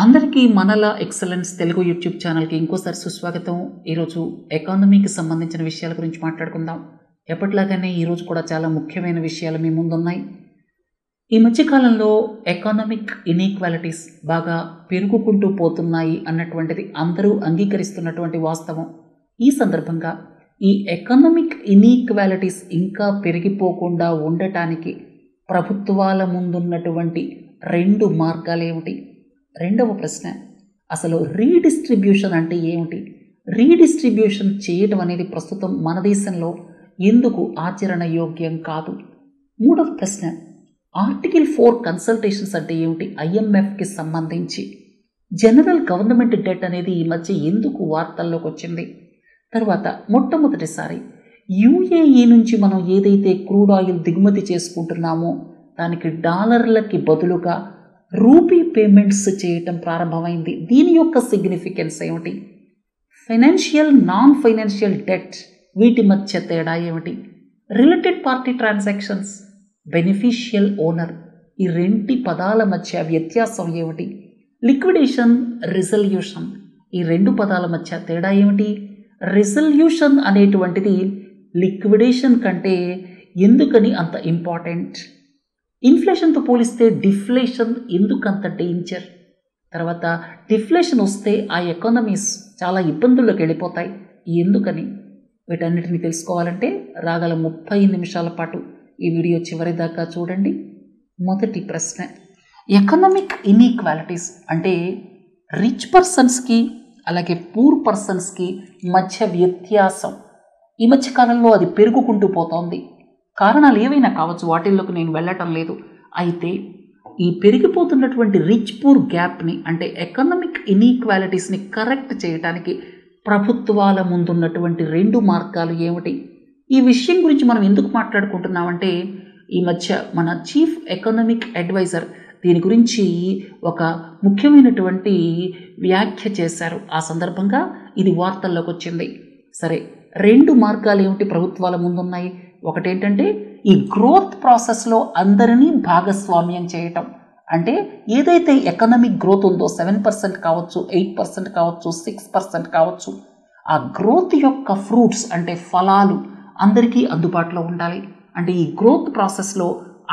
అందరికీ మనలా excellence Telugu YouTube ఛానల్కి ఇంకోసారి సుస్వాగతం. ఈరోజు ఎకానమీకి సంబంధించిన విషయాల గురించి మాట్లాడుకుందాం. ఎప్పటిలాగానే ఈరోజు కూడా చాలా ముఖ్యమైన విషయాలు మీ ముందున్నాయి. ఈ మధ్యకాలంలో ఎకానమిక్ ఇన్ఈక్వాలిటీస్ బాగా పెరుగుకుంటూ పోతున్నాయి అన్నటువంటిది అందరూ అంగీకరిస్తున్నటువంటి వాస్తవం. ఈ సందర్భంగా ఈ ఎకానమిక్ ఇన్ఈక్వాలిటీస్ ఇంకా పెరిగిపోకుండా ఉండటానికి ప్రభుత్వాల ముందున్నటువంటి రెండు మార్గాలు ఏమిటి? రెండవ ప్రశ్న, అసలు రీడిస్ట్రిబ్యూషన్ అంటే ఏమిటి? రీడిస్ట్రిబ్యూషన్ చేయటం అనేది ప్రస్తుతం మన దేశంలో ఎందుకు ఆచరణ యోగ్యం కాదు? మూడవ ప్రశ్న, ఆర్టికల్ 4 కన్సల్టేషన్స్ అంటే ఏమిటి? IMFకి సంబంధించి జనరల్ గవర్నమెంట్ డెట్ అనేది ఈ మధ్య ఎందుకు వార్తల్లోకి వచ్చింది? తర్వాత మొట్టమొదటిసారి UAE నుంచి మనం ఏదైతే క్రూడ్ ఆయిల్ దిగుమతి చేసుకుంటున్నామో దానికి డాలర్లకి బదులుగా రూపీ పేమెంట్స్ చేయటం ప్రారంభమైంది. దీని యొక్క సిగ్నిఫికెన్స్ ఏమిటి? ఫైనాన్షియల్, నాన్ ఫైనాన్షియల్ డెట్ వీటి మధ్య తేడా ఏమిటి? Related party transactions, beneficial owner ఈ రెంటి పదాల మధ్య వ్యత్యాసం ఏమిటి? లిక్విడేషన్, రిజల్యూషన్ ఈ రెండు పదాల మధ్య తేడా ఏమిటి? రిజల్యూషన్ అనేటువంటిది లిక్విడేషన్ కంటే ఎందుకని అంత ఇంపార్టెంట్? ఇన్ఫ్లేషన్తో పోలిస్తే డిఫ్లేషన్ ఎందుకంత డేంజర్? తర్వాత డిఫ్లేషన్ వస్తే ఆ ఎకానమీస్ చాలా ఇబ్బందుల్లోకి వెళ్ళిపోతాయి, ఎందుకని? వీటన్నిటిని తెలుసుకోవాలంటే రాగల 30 నిమిషాల పాటు ఈ వీడియో చివరి దాకా చూడండి. మొదటి ప్రశ్న, ఎకనామిక్ ఇన్ఈక్వాలిటీస్ అంటే రిచ్ పర్సన్స్కి అలాగే పూర్ పర్సన్స్కి మధ్య వ్యత్యాసం. ఈ మధ్య కాలంలో అది పెరుగుకుంటూ పోతోంది. కారణాలు ఏవైనా కావచ్చు, వాటిల్లోకి నేను వెళ్ళటం లేదు. అయితే ఈ పెరిగిపోతున్నటువంటి రిచ్ పూర్ గ్యాప్ని అంటే ఎకనామిక్ ఇన్ఈక్వాలిటీస్ని కరెక్ట్ చేయడానికి ప్రభుత్వాల ముందున్నటువంటి రెండు మార్గాలు ఏమిటి? ఈ విషయం గురించి మనం ఎందుకు మాట్లాడుకుంటున్నామంటే ఈ మధ్య మన చీఫ్ ఎకనామిక్ అడ్వైజర్ దీని గురించి ఒక ముఖ్యమైనటువంటి వ్యాఖ్య చేశారు. ఆ సందర్భంగా ఇది వార్తల్లోకి వచ్చింది. సరే, రెండు మార్గాలు ఏమిటి ప్రభుత్వాల ముందున్నాయి? ఒకటేంటంటే ఈ గ్రోత్ ప్రాసెస్లో అందరినీ భాగస్వామ్యం చేయటం. అంటే ఏదైతే ఎకనామిక్ గ్రోత్ ఉందో 7% కావచ్చు, 8% కావచ్చు, 6% కావచ్చు, ఆ గ్రోత్ యొక్క ఫ్రూట్స్ అంటే ఫలాలు అందరికీ అందుబాటులో ఉండాలి. అంటే ఈ గ్రోత్ ప్రాసెస్లో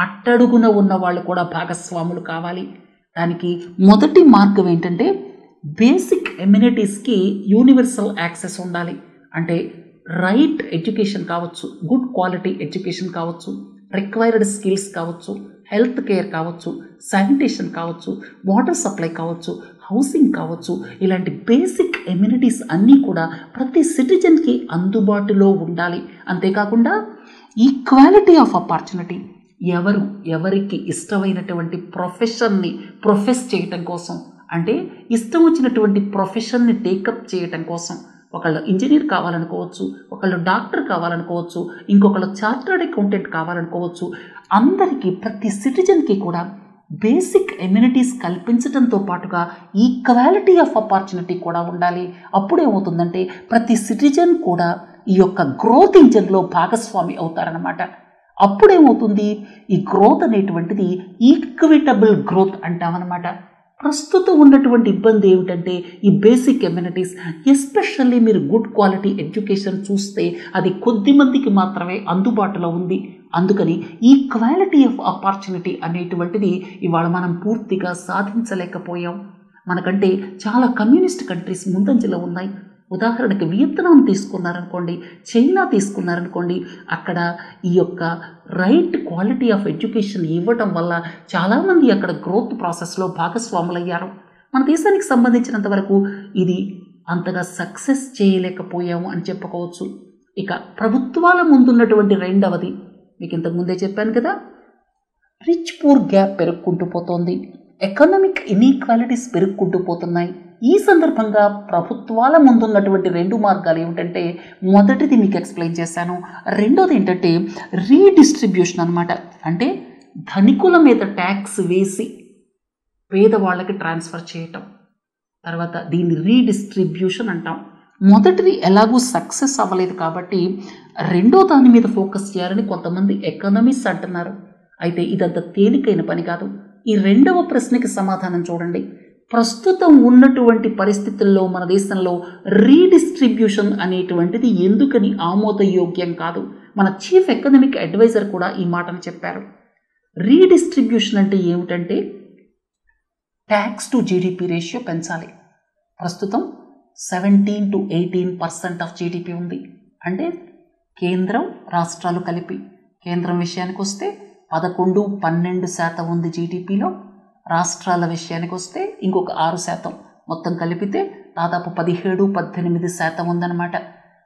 అట్టడుగున ఉన్న వాళ్ళు కూడా భాగస్వాములు కావాలి. దానికి మొదటి మార్గం ఏంటంటే బేసిక్ ఎమ్యూనిటీస్కి యూనివర్సల్ యాక్సెస్ ఉండాలి. అంటే రైట్ ఎడ్యుకేషన్ కావచ్చు, గుడ్ క్వాలిటీ ఎడ్యుకేషన్ కావచ్చు, రిక్వైర్డ్ స్కిల్స్ కావచ్చు, హెల్త్ కేర్ కావచ్చు, శానిటేషన్ కావచ్చు, వాటర్ సప్లై కావచ్చు, హౌసింగ్ కావచ్చు, ఇలాంటి బేసిక్ ఎమ్యూనిటీస్ అన్నీ కూడా ప్రతి సిటిజన్కి అందుబాటులో ఉండాలి. అంతేకాకుండా ఈక్వాలిటీ ఆఫ్ ఆపర్చునిటీ, ఎవరికి ఇష్టమైనటువంటి ప్రొఫెషన్ని ప్రొఫెస్ చేయటం కోసం, అంటే ఇష్టం వచ్చినటువంటి ప్రొఫెషన్ని టేకప్ చేయటం కోసం, ఒకళ్ళు ఇంజనీర్ కావాలనుకోవచ్చు, ఒకళ్ళు డాక్టర్ కావాలనుకోవచ్చు, ఇంకొకళ్ళు చార్టర్డ్ అకౌంటెంట్ కావాలనుకోవచ్చు. అందరికీ ప్రతి సిటిజన్కి కూడా బేసిక్ ఎమ్యూనిటీస్ కల్పించడంతో పాటుగా ఈక్వాలిటీ ఆఫ్ ఆపర్చునిటీ కూడా ఉండాలి. అప్పుడేమవుతుందంటే ప్రతి సిటిజన్ కూడా ఈ యొక్క గ్రోత్ ఇంజన్లో భాగస్వామి అవుతారనమాట. అప్పుడేమవుతుంది, ఈ గ్రోత్ అనేటువంటిది ఈక్విటబుల్ గ్రోత్ అంటామన్నమాట. ప్రస్తుతం ఉన్నటువంటి ఇబ్బంది ఏమిటంటే ఈ బేసిక్ ఎమ్యూనిటీస్, ఎస్పెషల్లీ మీరు గుడ్ క్వాలిటీ ఎడ్యుకేషన్ చూస్తే అది కొద్ది మందికి మాత్రమే అందుబాటులో ఉంది. అందుకని ఈ క్వాలిటీ ఆఫ్ ఆపర్చునిటీ అనేటువంటిది ఇవాళ మనం పూర్తిగా సాధించలేకపోయాం. మనకంటే చాలా కమ్యూనిస్ట్ కంట్రీస్ ముందంజలో ఉన్నాయి. ఉదాహరణకి వియత్నాం తీసుకున్నారనుకోండి, చైనా తీసుకున్నారనుకోండి, అక్కడ ఈ యొక్క రైట్ క్వాలిటీ ఆఫ్ ఎడ్యుకేషన్ ఇవ్వటం వల్ల చాలామంది అక్కడ గ్రోత్ ప్రాసెస్లో భాగస్వాములయ్యారు. మన దేశానికి సంబంధించినంత వరకు ఇది అంతగా సక్సెస్ చేయలేకపోయాము అని చెప్పుకోవచ్చు. ఇక ప్రభుత్వాల ముందున్నటువంటి రెండవది, మీకు ఇంతకుముందే చెప్పాను కదా, రిచ్ పూర్ గ్యాప్ పెరుగుకుంటూ పోతోంది, ఎకనామిక్ ఇన్ఈక్వాలిటీస్ పెరుగుకుంటూ పోతున్నాయి. ఈ సందర్భంగా ప్రభుత్వాల ముందున్నటువంటి రెండు మార్గాలు ఏమిటంటే మొదటిది మీకు ఎక్స్ప్లెయిన్ చేశాను, రెండోది ఏంటంటే రీడిస్ట్రిబ్యూషన్ అనమాట. అంటే ధనికుల మీద ట్యాక్స్ వేసి పేదవాళ్ళకి ట్రాన్స్ఫర్ చేయటం. తర్వాత దీన్ని రీడిస్ట్రిబ్యూషన్ అంటాం. మొదటిది ఎలాగూ సక్సెస్ అవ్వలేదు కాబట్టి రెండో దాని మీద ఫోకస్ చేయాలని కొంతమంది ఎకనమిస్ట్ అంటున్నారు. అయితే ఇదంత తేలికైన పని కాదు. ఈ రెండవ ప్రశ్నకి సమాధానం చూడండి. ప్రస్తుతం ఉన్నటువంటి పరిస్థితుల్లో మన దేశంలో రీడిస్ట్రిబ్యూషన్ అనేటువంటిది ఎందుకని ఆమోదయోగ్యం కాదు? మన చీఫ్ ఎకనామిక్ అడ్వైజర్ కూడా ఈ మాటను చెప్పారు. రీడిస్ట్రిబ్యూషన్ అంటే ఏమిటంటే ట్యాక్స్ టు జీడిపి రేషియో పెంచాలి. ప్రస్తుతం 17 to 18% ఆఫ్ జీడిపి ఉంది. అంటే కేంద్రం రాష్ట్రాలు కలిపి, కేంద్రం విషయానికి వస్తే 11-12% ఉంది జీడిపిలో, రాష్ట్రాల విషయానికి వస్తే ఇంకొక 6%, మొత్తం కలిపితే దాదాపు 17-18% ఉందన్నమాట.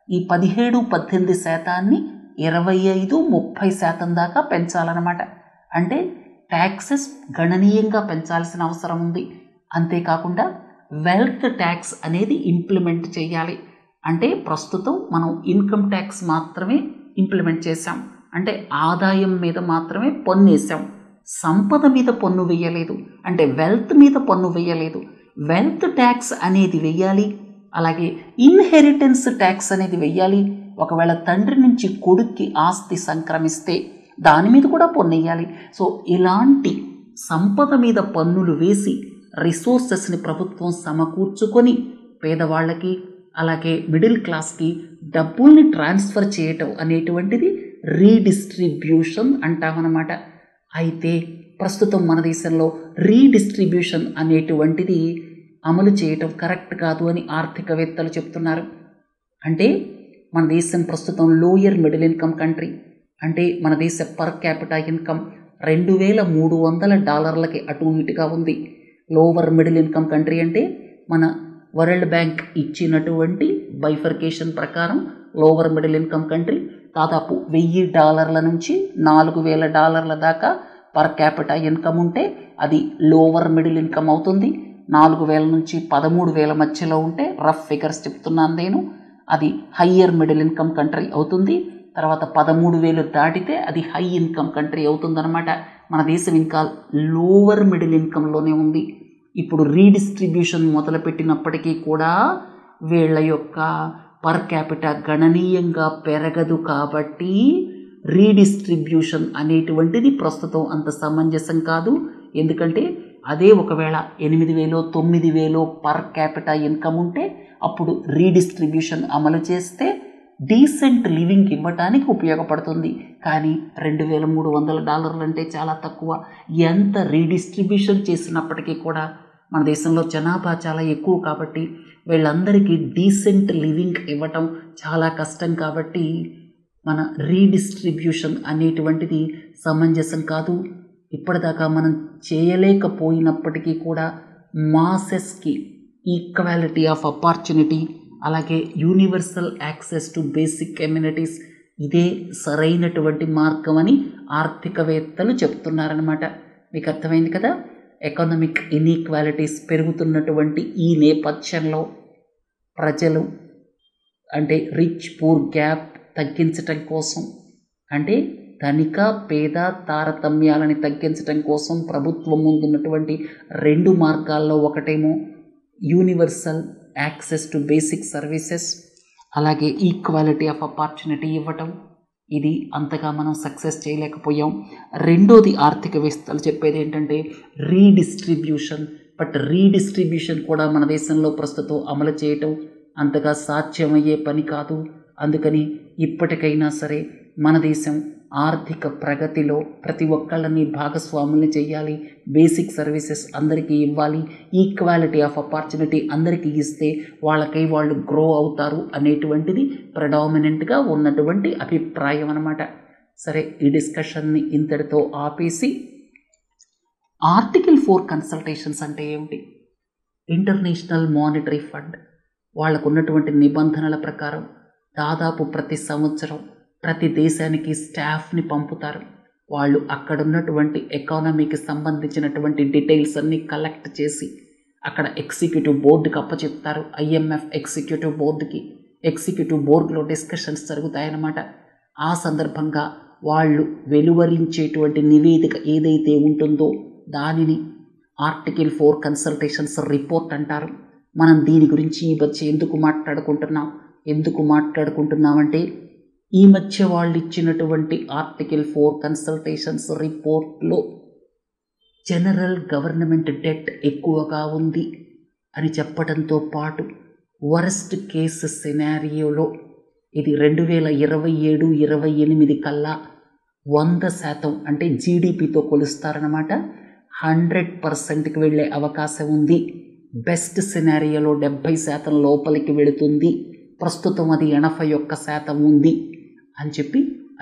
ఈ 17-18% 25-30% దాకా పెంచాలన్నమాట. అంటే ట్యాక్సెస్ గణనీయంగా పెంచాల్సిన అవసరం ఉంది. అంతేకాకుండా వెల్త్ ట్యాక్స్ అనేది ఇంప్లిమెంట్ చేయాలి. అంటే ప్రస్తుతం మనం ఇన్కమ్ ట్యాక్స్ మాత్రమే ఇంప్లిమెంట్ చేశాం, అంటే ఆదాయం మీద మాత్రమే పన్ను వేసాం, సంపద మీద పన్ను వేయలేదు, అంటే వెల్త్ మీద పన్ను వేయలేదు. వెల్త్ ట్యాక్స్ అనేది వెయ్యాలి. అలాగే ఇన్హెరిటెన్స్ ట్యాక్స్ అనేది వెయ్యాలి. ఒకవేళ తండ్రి నుంచి కొడుక్కి ఆస్తి సంక్రమిస్తే దాని మీద కూడా పన్ను వేయాలి. సో ఇలాంటి సంపద మీద పన్నులు వేసి రిసోర్సెస్ని ప్రభుత్వం సమకూర్చుకొని పేదవాళ్ళకి అలాగే మిడిల్ క్లాస్కి డబ్బుల్ని ట్రాన్స్ఫర్ చేయటం అనేటువంటిది రీడిస్ట్రిబ్యూషన్ అంటామన్నమాట. అయితే ప్రస్తుతం మన దేశంలో రీడిస్ట్రిబ్యూషన్ అనేటువంటిది అమలు చేయటం కరెక్ట్ కాదు అని ఆర్థికవేత్తలు చెప్తున్నారు. అంటే మన దేశం ప్రస్తుతం లోయర్ మిడిల్ ఇన్కమ్ కంట్రీ. అంటే మన దేశ పర్ క్యాపిటా ఇన్కమ్ $2,300 అటు ఇటుగా ఉంది. లోవర్ మిడిల్ ఇన్కమ్ కంట్రీ అంటే మన వరల్డ్ బ్యాంక్ ఇచ్చినటువంటి బైఫర్కేషన్ ప్రకారం లోవర్ మిడిల్ ఇన్కమ్ కంట్రీ దాదాపు $1,000 నుంచి $4,000 దాకా పర్ క్యాపిటా ఇన్కమ్ ఉంటే అది లోవర్ మిడిల్ ఇన్కమ్ అవుతుంది. 4,000 నుంచి 13,000 మధ్యలో ఉంటే రఫ్ ఫిగర్స్ చెప్తున్నాను నేను, అది హయ్యర్ మిడిల్ ఇన్కమ్ కంట్రీ అవుతుంది. తర్వాత 13,000 దాటితే అది హై ఇన్కమ్ కంట్రీ అవుతుందన్నమాట. మన దేశం ఇంకా లోవర్ మిడిల్ ఇన్కంలోనే ఉంది. ఇప్పుడు రీడిస్ట్రిబ్యూషన్ మొదలుపెట్టినప్పటికీ కూడా వీళ్ళ యొక్క పర్ క్యాపిటా గణనీయంగా పెరగదు. కాబట్టి రీడిస్ట్రిబ్యూషన్ అనేటువంటిది ప్రస్తుతం అంత సమంజసం కాదు. ఎందుకంటే అదే ఒకవేళ 8,000 9,000 పర్ క్యాపిటా ఇన్కమ్ ఉంటే అప్పుడు రీడిస్ట్రిబ్యూషన్ అమలు చేస్తే డీసెంట్ లివింగ్ ఇవ్వటానికి ఉపయోగపడుతుంది. కానీ $2,300 అంటే చాలా తక్కువ. ఎంత రీడిస్ట్రిబ్యూషన్ చేసినప్పటికీ కూడా మన దేశంలో జనాభా చాలా ఎక్కువ కాబట్టి వీళ్ళందరికీ డీసెంట్ లివింగ్ ఇవ్వటం చాలా కష్టం. కాబట్టి మన రీడిస్ట్రిబ్యూషన్ అనేటువంటిది సమంజసం కాదు. ఇప్పటిదాకా మనం చేయలేకపోయినప్పటికీ కూడా మాసెస్కి ఈక్వాలిటీ ఆఫ్ ఆపర్చునిటీ అలాగే universal access to basic amenities ఇదే సరైనటువంటి మార్గం అని ఆర్థికవేత్తలు చెప్తున్నారనమాట. మీకు అర్థమైంది కదా? ఎకనామిక్ ఇన్ఈక్వాలిటీస్ పెరుగుతున్నటువంటి ఈ నేపథ్యంలో ప్రజలు అంటే రిచ్ పూర్ గ్యాప్ తగ్గించటం కోసం, అంటే ధనిక పేద తారతమ్యాలని తగ్గించటం కోసం ప్రభుత్వం ముందున్నటువంటి 2 మార్గాల్లో ఒకటేమో universal access to basic services, అలాగే ఈక్వాలిటీ ఆఫ్ ఆపర్చునిటీ ఇవ్వటం. ఇది అంతగా మనం సక్సెస్ చేయలేకపోయాం. రెండోది ఆర్థికవేత్తలు చెప్పేది ఏంటంటే రీడిస్ట్రిబ్యూషన్. బట్ రీడిస్ట్రిబ్యూషన్ కూడా మన దేశంలో ప్రస్తుతం అమలు చేయటం అంతగా సాధ్యమయ్యే పని కాదు. అందుకని ఇప్పటికైనా సరే మన దేశం ఆర్థిక ప్రగతిలో ప్రతి ఒక్కళ్ళని భాగస్వాముల్ని చేయాలి. బేసిక్ సర్వీసెస్ అందరికీ ఇవ్వాలి. ఈక్వాలిటీ ఆఫ్ ఆపర్చునిటీ అందరికీ ఇస్తే వాళ్ళకై వాళ్ళు గ్రో అవుతారు అనేటువంటిది ప్రెడామినెంట్గా ఉన్నటువంటి అభిప్రాయం అన్నమాట. సరే, ఈ డిస్కషన్ని ఇంతటితో ఆపేసి ఆర్టికల్ 4 కన్సల్టేషన్స్ అంటే ఏమిటి? ఇంటర్నేషనల్ మానిటరీ ఫండ్ వాళ్ళకు ఉన్నటువంటి నిబంధనల ప్రకారం దాదాపు ప్రతి సంవత్సరం ప్రతి దేశానికి స్టాఫ్ని పంపుతారు. వాళ్ళు అక్కడున్నటువంటి ఎకానమీకి సంబంధించినటువంటి డీటెయిల్స్ అన్నీ కలెక్ట్ చేసి అక్కడ ఎగ్జిక్యూటివ్ బోర్డుకి అప్పచెప్తారు. IMF ఎగ్జిక్యూటివ్ బోర్డుకి. ఎగ్జిక్యూటివ్ బోర్డులో డిస్కషన్స్ జరుగుతాయన్నమాట. ఆ సందర్భంగా వాళ్ళు వెలువరించేటువంటి నివేదిక ఏదైతే ఉంటుందో దానిని ఆర్టికల్ 4 కన్సల్టేషన్స్ రిపోర్ట్ అంటారు. మనం దీని గురించి ఈ మధ్య ఎందుకు మాట్లాడుకుంటున్నామంటే ఈ మధ్య వాళ్ళు ఇచ్చినటువంటి ఆర్టికల్ 4 కన్సల్టేషన్స్ రిపోర్ట్లో జనరల్ గవర్నమెంట్ డెట్ ఎక్కువగా ఉంది అని చెప్పడంతో పాటు వరస్ట్ కేసు సినారియోలో ఇది 2027-28 కల్లా 100% అంటే జీడిపితో కొలుస్తారన్నమాట. 100%కి వెళ్ళే అవకాశం ఉంది. బెస్ట్ సినారియోలో 70% లోపలికి వెళుతుంది. ప్రస్తుతం అది 81% ఉంది అని చెప్పి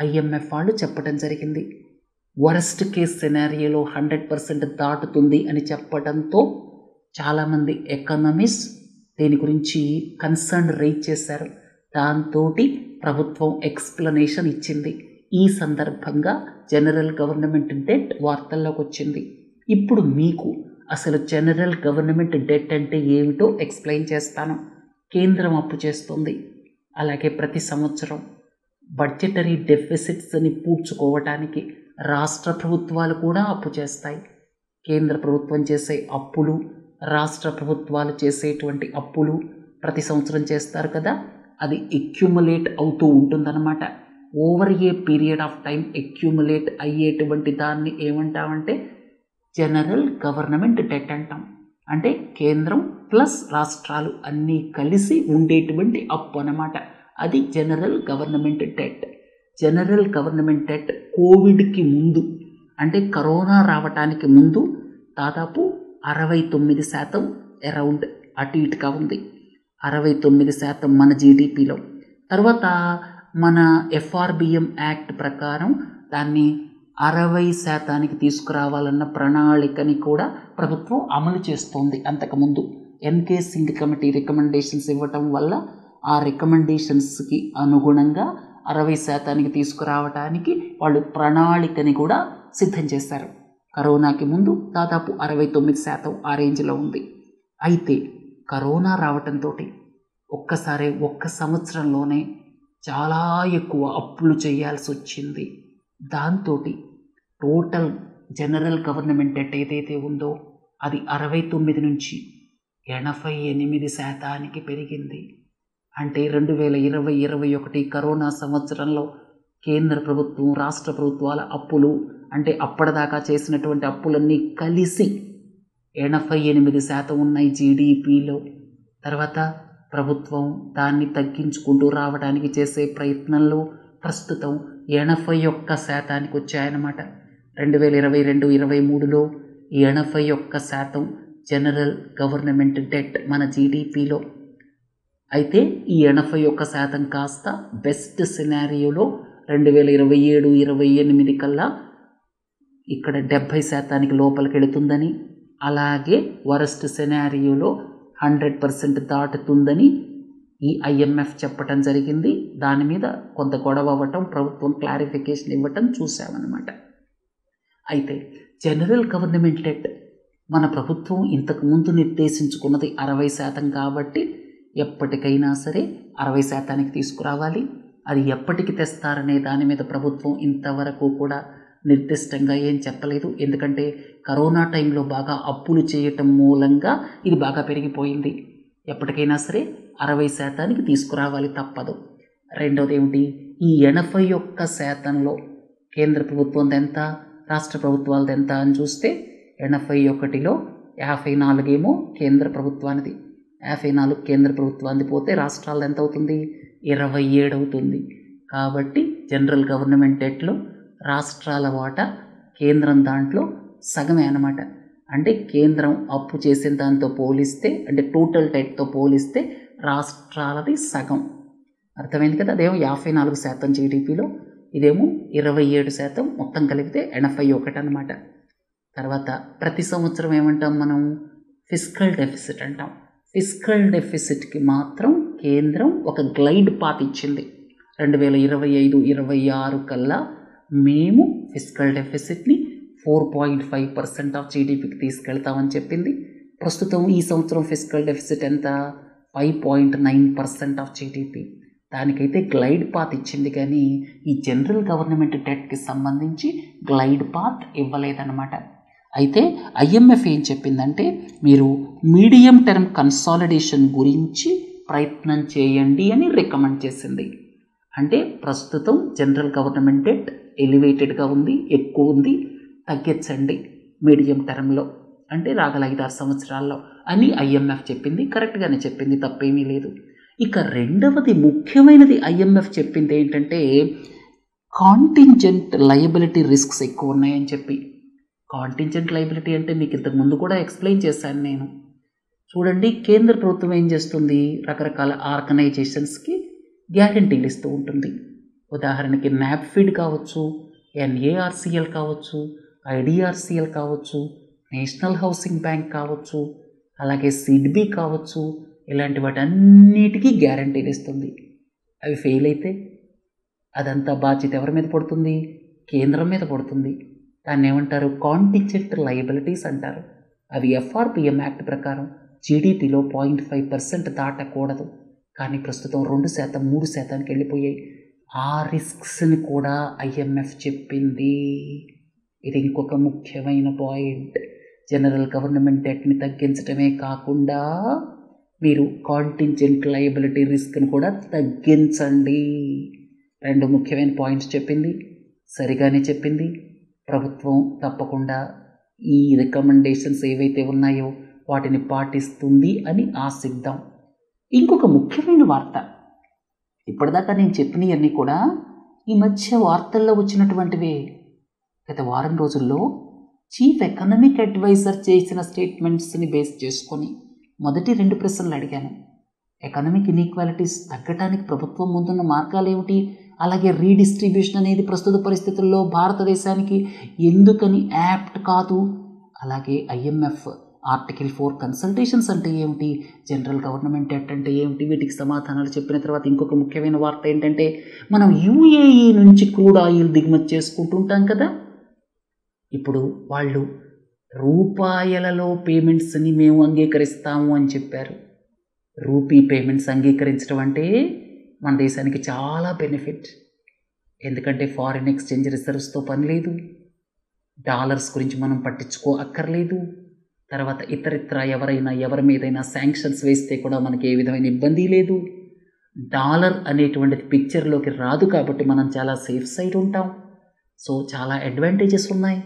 IMF వాళ్ళు చెప్పడం జరిగింది. వరస్ట్ కేస్ సినారియోలో 100% దాటుతుంది అని చెప్పడంతో చాలామంది ఎకనామిస్ట్ దీని గురించి కన్సర్న్ రైజ్ చేశారు. దాంతో ప్రభుత్వం ఎక్స్ప్లెనేషన్ ఇచ్చింది. ఈ సందర్భంగా జనరల్ గవర్నమెంట్ డెట్ వార్తల్లోకి వచ్చింది. ఇప్పుడు మీకు అసలు జనరల్ గవర్నమెంట్ డెట్ అంటే ఏమిటో ఎక్స్ప్లెయిన్ చేస్తాను. కేంద్రం అప్పు చేస్తుంది, అలాగే ప్రతి సంవత్సరం బడ్జెటరీ డెఫిసిట్స్ని పూడ్చుకోవటానికి రాష్ట్ర ప్రభుత్వాలు కూడా అప్పు చేస్తాయి. కేంద్ర ప్రభుత్వం చేసే అప్పులు, రాష్ట్ర ప్రభుత్వాలు చేసేటువంటి అప్పులు ప్రతి సంవత్సరం చేస్తారు కదా, అది ఎక్యుములేట్ అవుతూ ఉంటుందన్నమాట. Over a period of time accumulate అయ్యేటువంటి దాన్ని ఏమంటామంటే జనరల్ గవర్నమెంట్ డెట్ అంటాం. అంటే కేంద్రం ప్లస్ రాష్ట్రాలు అన్నీ కలిసి ఉండేటువంటి అప్పు అన్నమాట. అది general government debt. General government debt కోవిడ్కి ముందు అంటే కరోనా రావటానికి ముందు దాదాపు 69% అరౌండ్ అటు ఇటుగా ఉంది. 69% మన జీడిపిలో. తర్వాత మన FRBM యాక్ట్ ప్రకారం దాన్ని 60% తీసుకురావాలన్న ప్రణాళికని కూడా ప్రభుత్వం అమలు చేస్తోంది. అంతకుముందు NK సింగ్ కమిటీ రికమెండేషన్స్ ఇవ్వటం వల్ల ఆ రికమెండేషన్స్కి అనుగుణంగా 60% తీసుకురావటానికి వాళ్ళు ప్రణాళికని కూడా సిద్ధం చేశారు. కరోనాకి ముందు దాదాపు 69% ఆ రేంజ్లో ఉంది. అయితే కరోనా రావటంతో ఒక్కసారి ఒక్క సంవత్సరంలోనే చాలా ఎక్కువ అప్పులు చేయాల్సి వచ్చింది. దాంతో టోటల్ జనరల్ గవర్నమెంట్ డెట్ ఏదైతే ఉందో అది 69 నుంచి 88% పెరిగింది. అంటే 2020-21 కరోనా సంవత్సరంలో కేంద్ర ప్రభుత్వం, రాష్ట్ర ప్రభుత్వాల అప్పులు అంటే అప్పటిదాకా చేసినటువంటి అప్పులన్నీ కలిసి 88% ఉన్నాయి జీడిపిలో. తర్వాత ప్రభుత్వం దాన్ని తగ్గించుకుంటూ రావడానికి చేసే ప్రయత్నంలో ప్రస్తుతం 81% వచ్చాయన్నమాట. 2022-23లో 81% జనరల్ గవర్నమెంట్ డెట్ మన జీడిపిలో. అయితే ఈ 81% కాస్త బెస్ట్ సినారియోలో 2027-28 కల్లా ఇక్కడ 70% లోపలికి వెళుతుందని, అలాగే వరస్ట్ సినారియోలో 100% దాటుతుందని ఈ IMF చెప్పటం జరిగింది. దాని మీద కొంత గొడవ అవ్వటం, ప్రభుత్వం క్లారిఫికేషన్ ఇవ్వటం చూసామన్నమాట. అయితే జనరల్ గవర్నమెంట్ డెట్ మన ప్రభుత్వం ఇంతకుముందు నిర్దేశించుకున్నది 60% కాబట్టి ఎప్పటికైనా సరే 60%కి తీసుకురావాలి. అది ఎప్పటికి తెస్తారనే దాని మీద ప్రభుత్వం ఇంతవరకు కూడా నిర్దిష్టంగా ఏం చెప్పలేదు. ఎందుకంటే కరోనా టైంలో బాగా అప్పులు చేయటం మూలంగా ఇది బాగా పెరిగిపోయింది. ఎప్పటికైనా సరే 60%కి తీసుకురావాలి, తప్పదు. రెండవది ఏమిటి, ఈ 81%లో కేంద్ర ప్రభుత్వం ఎంత, రాష్ట్ర ప్రభుత్వాలది ఎంత అని చూస్తే 81లో 54 ఏమో కేంద్ర ప్రభుత్వానిది, 54 కేంద్ర ప్రభుత్వానికి పోతే రాష్ట్రాలది ఎంత అవుతుంది, 27 అవుతుంది. కాబట్టి జనరల్ గవర్నమెంట్ డెట్లో రాష్ట్రాల వాటా కేంద్రం దాంట్లో సగమే అన్నమాట. అంటే కేంద్రం అప్పు చేసిన దాంతో పోలిస్తే, అంటే టోటల్ డెట్తో పోలిస్తే రాష్ట్రాలది సగం. అర్థమైంది కదా. అదేమో 54% జీడిపిలో, ఇదేమో 27%, మొత్తం కలిపితే 81 అన్నమాట. తర్వాత ప్రతి సంవత్సరం ఏమంటాం మనం, ఫిస్కల్ డెఫిసిట్ అంటాం. ఫిస్కల్ డెఫిసిట్కి మాత్రం కేంద్రం ఒక గ్లైడ్ పాత్ ఇచ్చింది. 2025-26 కల్లా మేము ఫిస్కల్ డెఫిసిట్ని 4.5% ఆఫ్ జీడిపికి తీసుకెళ్తామని చెప్పింది. ప్రస్తుతం ఈ సంవత్సరం ఫిస్కల్ డెఫిసిట్ ఎంత, 5.9% ఆఫ్ జీడిపి. దానికైతే గ్లైడ్ పాత్ ఇచ్చింది, కానీ ఈ జనరల్ గవర్నమెంట్ డెట్కి సంబంధించి గ్లైడ్ పాత్ ఇవ్వలేదన్నమాట. అయితే IMF ఏం చెప్పిందంటే, మీరు మీడియం టర్మ్ కన్సాలిడేషన్ గురించి ప్రయత్నం చేయండి అని రికమెండ్ చేసింది. అంటే ప్రస్తుతం జనరల్ గవర్నమెంట్ డెట్ ఎలివేటెడ్గా ఉంది, ఎక్కువ ఉంది, తగ్గించండి. మీడియం టర్మ్లో, అంటే రాగల 5-6 సంవత్సరాల్లో అని IMF చెప్పింది. కరెక్ట్గానే చెప్పింది, తప్పేమీ లేదు. ఇక రెండవది ముఖ్యమైనది IMF చెప్పింది ఏంటంటే కాంటింజెంట్ లయబిలిటీ రిస్క్స్ ఎక్కువ ఉన్నాయని చెప్పి. కాంటింజెంట్ లయబిలిటీ అంటే మీకు ఇంతకు ముందు కూడా ఎక్స్ప్లెయిన్ చేశాను నేను. చూడండి, కేంద్ర ప్రభుత్వం ఏం చేస్తుంది, రకరకాల ఆర్గనైజేషన్స్కి గ్యారంటీలు ఇస్తూ ఉంటుంది. ఉదాహరణకి NABFID కావచ్చు, NARCL కావచ్చు, IDRCL కావచ్చు, నేషనల్ హౌసింగ్ బ్యాంక్ కావచ్చు, అలాగే SIDBI కావచ్చు, ఇలాంటి వాటన్నిటికీ గ్యారంటీలు ఇస్తుంది. అవి ఫెయిల్ అయితే అదంతా బాధ్యత ఎవరి మీద పడుతుంది, కేంద్రం మీద పడుతుంది. దాన్ని ఏమంటారు, కాంటింజెంట్ లయబిలిటీస్ అంటారు. అవి FRPM యాక్ట్ ప్రకారం GDPలో 0.5% దాటకూడదు. కానీ ప్రస్తుతం 2%, 3%కి వెళ్ళిపోయాయి. ఆ రిస్క్స్ని కూడా IMF చెప్పింది. ఇది ఇంకొక ముఖ్యమైన పాయింట్. జనరల్ గవర్నమెంట్ డెట్ని తగ్గించడమే కాకుండా మీరు కాంటింజెంట్ లయబిలిటీ రిస్క్ని కూడా తగ్గించండి. 2 ముఖ్యమైన పాయింట్స్ చెప్పింది, సరిగానే చెప్పింది. ప్రభుత్వం తప్పకుండా ఈ రికమెండేషన్స్ ఏవైతే ఉన్నాయో వాటిని పాటిస్తుంది అని ఆశిద్దాం. ఇంకొక ముఖ్యమైన వార్త, ఇప్పటిదాకా నేను చెప్పినవన్నీ కూడా ఈ మధ్య వార్తల్లో వచ్చినటువంటివే. గత వారం రోజుల్లో చీఫ్ ఎకనామిక్ అడ్వైజర్ చేసిన స్టేట్మెంట్స్ని బేస్ చేసుకొని మొదటి 2 ప్రశ్నలు అడిగాను. ఎకనామిక్ ఇన్ఈక్వాలిటీస్ తగ్గటానికి ప్రభుత్వం ముందున్న మార్గాలు ఏమిటి, అలాగే రీడిస్ట్రిబ్యూషన్ అనేది ప్రస్తుత పరిస్థితుల్లో భారతదేశానికి ఎందుకని యాప్ట్ కాదు, అలాగే IMF ఆర్టికల్ 4 కన్సల్టేషన్స్ అంటే ఏమిటి, జనరల్ గవర్నమెంట్ డెట్ అంటే ఏమిటి, వీటికి సమాధానాలు చెప్పిన తర్వాత ఇంకొక ముఖ్యమైన వార్త ఏంటంటే మనం UAE నుంచి క్రూడ్ ఆయిల్ దిగుమతి చేసుకుంటుంటాం కదా. ఇప్పుడు వాళ్ళు రూపాయలలో పేమెంట్స్ని మేము అంగీకరిస్తాము అని చెప్పారు. రూపీ పేమెంట్స్ అంగీకరించడం అంటే మన దేశానికి చాలా బెనిఫిట్. ఎందుకంటే ఫారిన్ ఎక్స్చేంజ్ రిజర్వ్స్తో పని లేదు, డాలర్స్ గురించి మనం అక్కర్లేదు. తర్వాత ఇతరిత్ర ఎవరి మీదైనా శాంక్షన్స్ వేస్తే కూడా మనకి ఏ విధమైన ఇబ్బంది లేదు. డాలర్ అనేటువంటిది పిక్చర్లోకి రాదు కాబట్టి మనం చాలా సేఫ్ సైడ్ ఉంటాం. సో చాలా అడ్వాంటేజెస్ ఉన్నాయి.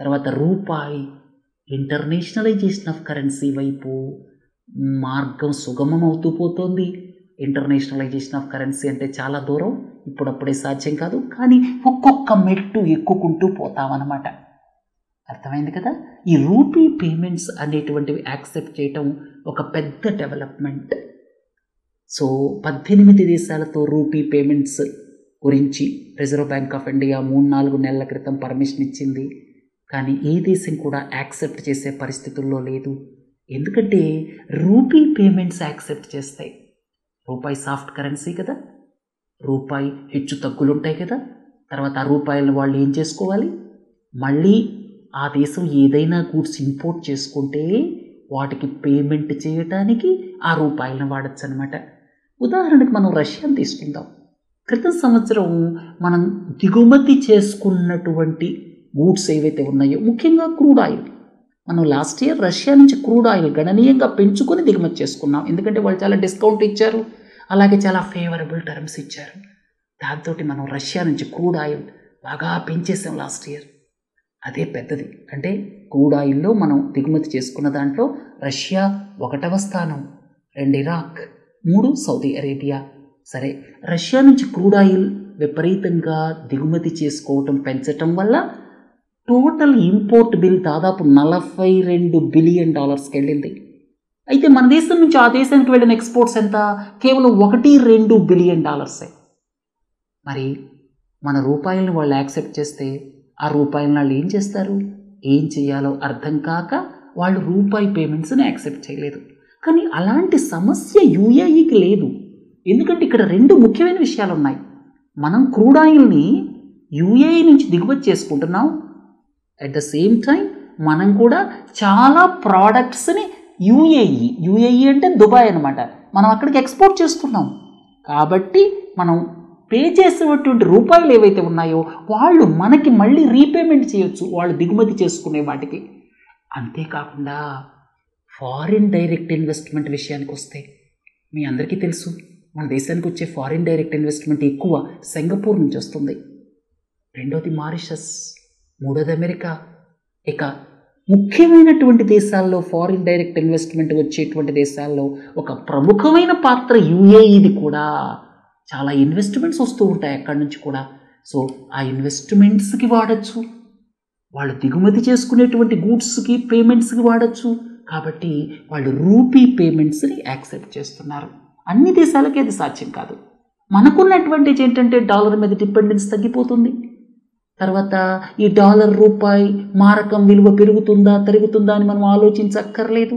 తర్వాత రూపాయి ఇంటర్నేషనలైజేషన్ ఆఫ్ కరెన్సీ వైపు మార్గం సుగమం అవుతూ పోతుంది. ఇంటర్నేషనలైజేషన్ ఆఫ్ కరెన్సీ అంటే చాలా దూరం, ఇప్పుడప్పుడే సాధ్యం కాదు, కానీ ఒక్కొక్క మెట్టు ఎక్కుకుంటూ పోతామన్నమాట. అర్థమైంది కదా. ఈ రూపీ పేమెంట్స్ అనేటువంటివి యాక్సెప్ట్ చేయటం ఒక పెద్ద డెవలప్మెంట్. సో 18 దేశాలతో రూపీ పేమెంట్స్ గురించి రిజర్వ్ బ్యాంక్ ఆఫ్ ఇండియా 3-4 నెలల క్రితం పర్మిషన్ ఇచ్చింది. కానీ ఏ దేశం కూడా యాక్సెప్ట్ చేసే పరిస్థితుల్లో లేదు. ఎందుకంటే రూపీ పేమెంట్స్ యాక్సెప్ట్ చేస్తాయి. రూపాయి సాఫ్ట్ కరెన్సీ కదా, రూపాయి హెచ్చు తగ్గులు ఉంటాయి కదా. తర్వాత ఆ రూపాయలను వాళ్ళు ఏం చేసుకోవాలి, మళ్ళీ ఆ దేశం ఏదైనా గూడ్స్ ఇంపోర్ట్ చేసుకుంటే వాటికి పేమెంట్ చేయటానికి ఆ రూపాయలను వాడచ్చు అనమాట. ఉదాహరణకు మనం రష్యాను తీసుకుందాం. క్రితం సంవత్సరం మనం దిగుమతి చేసుకున్నటువంటి గూడ్స్ ఏవైతే ఉన్నాయో, ముఖ్యంగా క్రూడ్ ఆయిల్, మనం లాస్ట్ ఇయర్ రష్యా నుంచి క్రూడ్ ఆయిల్ గణనీయంగా పెంచుకొని దిగుమతి చేసుకున్నాం. ఎందుకంటే వాళ్ళు చాలా డిస్కౌంట్ ఇచ్చారు, అలాగే చాలా ఫేవరబుల్ టర్మ్స్ ఇచ్చారు. దాంతో మనం రష్యా నుంచి క్రూడ్ ఆయిల్ బాగా పెంచేసాం లాస్ట్ ఇయర్. అదే పెద్దది. అంటే క్రూడ్ ఆయిల్లో మనం దిగుమతి చేసుకున్న దాంట్లో రష్యా 1వ స్థానం, 2 ఇరాక్, 3 సౌదీ అరేబియా. సరే, రష్యా నుంచి క్రూడ్ ఆయిల్ విపరీతంగా దిగుమతి చేసుకోవటం పెంచటం వల్ల టోటల్ ఇంపోర్ట్ బిల్ దాదాపు $42 బిలియన్ వెళ్ళింది. అయితే మన దేశం నుంచి ఆ దేశానికి వెళ్ళిన ఎక్స్పోర్ట్స్ ఎంత, కేవలం $1-2 బిలియన్. మరి మన రూపాయలను వాళ్ళు యాక్సెప్ట్ చేస్తే ఆ రూపాయలను వాళ్ళు ఏం చేస్తారు, ఏం చేయాలో అర్థం కాక వాళ్ళు రూపాయి పేమెంట్స్ని యాక్సెప్ట్ చేయలేదు. కానీ అలాంటి సమస్య UAEకి లేదు. ఎందుకంటే ఇక్కడ 2 ముఖ్యమైన విషయాలు ఉన్నాయి. మనం క్రూడ్ ఆయిల్ని UAE నుంచి దిగుమతి చేసుకుంటున్నాం, అట్ ద సేమ్ టైం మనం కూడా చాలా ప్రోడక్ట్స్ని UAE అంటే దుబాయ్ అనమాట, మనం అక్కడికి ఎక్స్పోర్ట్ చేస్తున్నాం. కాబట్టి మనం పే చేసేటువంటి రూపాయలు ఏవైతే ఉన్నాయో వాళ్ళు మనకి మళ్ళీ రీపేమెంట్ చేయొచ్చు, వాళ్ళు దిగుమతి చేసుకునే వాటికి. అంతేకాకుండా ఫారిన్ డైరెక్ట్ ఇన్వెస్ట్మెంట్ విషయానికి వస్తే మీ అందరికీ తెలుసు, మన దేశానికి వచ్చే ఫారిన్ డైరెక్ట్ ఇన్వెస్ట్మెంట్ ఎక్కువ సింగపూర్ నుంచి వస్తుంది, రెండోది మారిషస్, మూడోది అమెరికా, ఇక ముఖ్యమైనటువంటి దేశాల్లో ఫారిన్ డైరెక్ట్ ఇన్వెస్ట్మెంట్ వచ్చేటువంటి దేశాల్లో ఒక ప్రముఖమైన పాత్ర యుఏఈది కూడా. చాలా ఇన్వెస్ట్మెంట్స్ వస్తూ ఉంటాయి అక్కడి నుంచి కూడా. సో ఆ ఇన్వెస్ట్మెంట్స్కి వాడచ్చు, వాళ్ళు దిగుమతి చేసుకునేటువంటి గూడ్స్కి పేమెంట్స్కి వాడచ్చు. కాబట్టి వాళ్ళు రూపీ పేమెంట్స్ని యాక్సెప్ట్ చేస్తున్నారు. అన్ని దేశాలకి అది సాధ్యం కాదు. మనకున్న అడ్వాంటేజ్ ఏంటంటే డాలర్ మీద డిపెండెన్స్ తగ్గిపోతుంది. తర్వాత ఈ డాలర్ రూపాయి మారకం విలువ పెరుగుతుందా తరుగుతుందా అని మనం ఆలోచించక్కర్లేదు.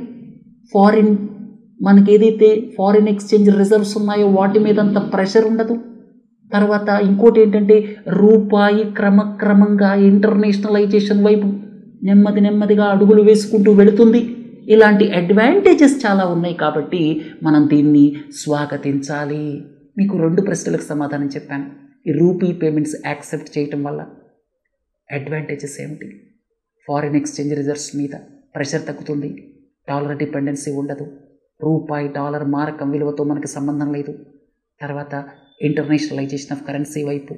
మనకి ఏదైతే ఫారిన్ ఎక్స్చేంజ్ రిజర్వ్స్ ఉన్నాయో వాటి మీద అంత ప్రెషర్ ఉండదు. తర్వాత ఇంకోటి ఏంటంటే రూపాయి క్రమక్రమంగా ఇంటర్నేషనలైజేషన్ వైపు నెమ్మదిగా అడుగులు వేసుకుంటూ వెళుతుంది. ఇలాంటి అడ్వాంటేజెస్ చాలా ఉన్నాయి కాబట్టి మనం దీన్ని స్వాగతించాలి. మీకు 2 ప్రశ్నలకు సమాధానం చెప్పాను. ఈ రూపీ పేమెంట్స్ యాక్సెప్ట్ చేయటం వల్ల అడ్వాంటేజెస్ ఏమిటి? ఫారిన్ ఎక్స్చేంజ్ రిజర్వ్స్ మీద ప్రెషర్ తగ్గుతుంది, డాలర్ డిపెండెన్సీ ఉండదు, రూపాయి డాలర్ మారకం విలువతో మనకి సంబంధం లేదు. తర్వాత ఇంటర్నేషనలైజేషన్ ఆఫ్ కరెన్సీ వైపు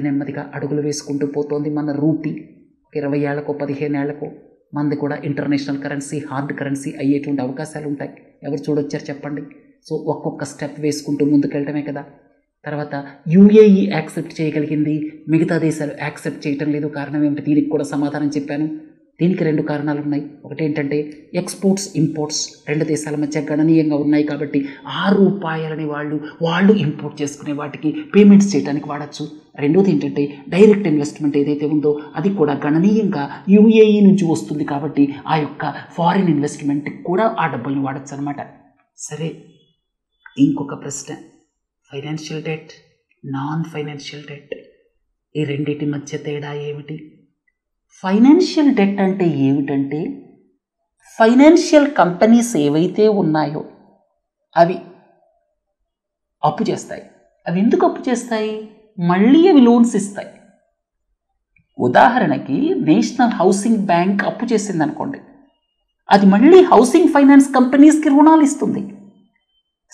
నెమ్మదిగా అడుగులు వేసుకుంటూ పోతోంది మన రూపీ. 20 ఏళ్లకో 15 ఏళ్లకో మనది కూడా ఇంటర్నేషనల్ కరెన్సీ, హార్డ్ కరెన్సీ అయ్యేటువంటి అవకాశాలు ఉంటాయి. ఎవరు చూడొచ్చారు చెప్పండి? సో ఒక్కొక్క స్టెప్ వేసుకుంటూ ముందుకెళ్ళటమే కదా. తర్వాత యుఏఈ యాక్సెప్ట్ చేయగలిగింది, మిగతా దేశాలు యాక్సెప్ట్ చేయటం లేదు. కారణం ఏమిటి? దీనికి కూడా సమాధానం చెప్పాను. దీనికి 2 కారణాలు ఉన్నాయి. ఒకటి ఏంటంటే ఎక్స్పోర్ట్స్ ఇంపోర్ట్స్ 2 దేశాల మధ్య గణనీయంగా ఉన్నాయి కాబట్టి ఆ రూపాయలని వాళ్ళు ఇంపోర్ట్ చేసుకునే వాటికి పేమెంట్స్ చేయడానికి వాడచ్చు. రెండోది ఏంటంటే డైరెక్ట్ ఇన్వెస్ట్మెంట్ ఏదైతే ఉందో అది కూడా గణనీయంగా యుఏఈ నుంచి వస్తుంది కాబట్టి ఆ యొక్క ఫారిన్ ఇన్వెస్ట్మెంట్కి కూడా ఆ డబ్బుల్ని వాడచ్చు అనమాట. సరే, ఇంకొక ప్రశ్న, financial debt, non financial debt, ఈ రెండింటి మధ్య తేడా ఏమిటి? ఫైనాన్షియల్ డెట్ అంటే ఏమిటంటే ఫైనాన్షియల్ కంపెనీస్ ఏవైతే ఉన్నాయో అవి అప్పు చేస్తాయి. అవి ఎందుకు అప్పు చేస్తాయి? మళ్ళీ అవి లోన్స్ ఇస్తాయి. ఉదాహరణకి నేషనల్ హౌసింగ్ బ్యాంక్ అప్పు చేసింది అనుకోండి, అది మళ్ళీ హౌసింగ్ ఫైనాన్స్ కంపెనీస్కి రుణాలు ఇస్తుంది.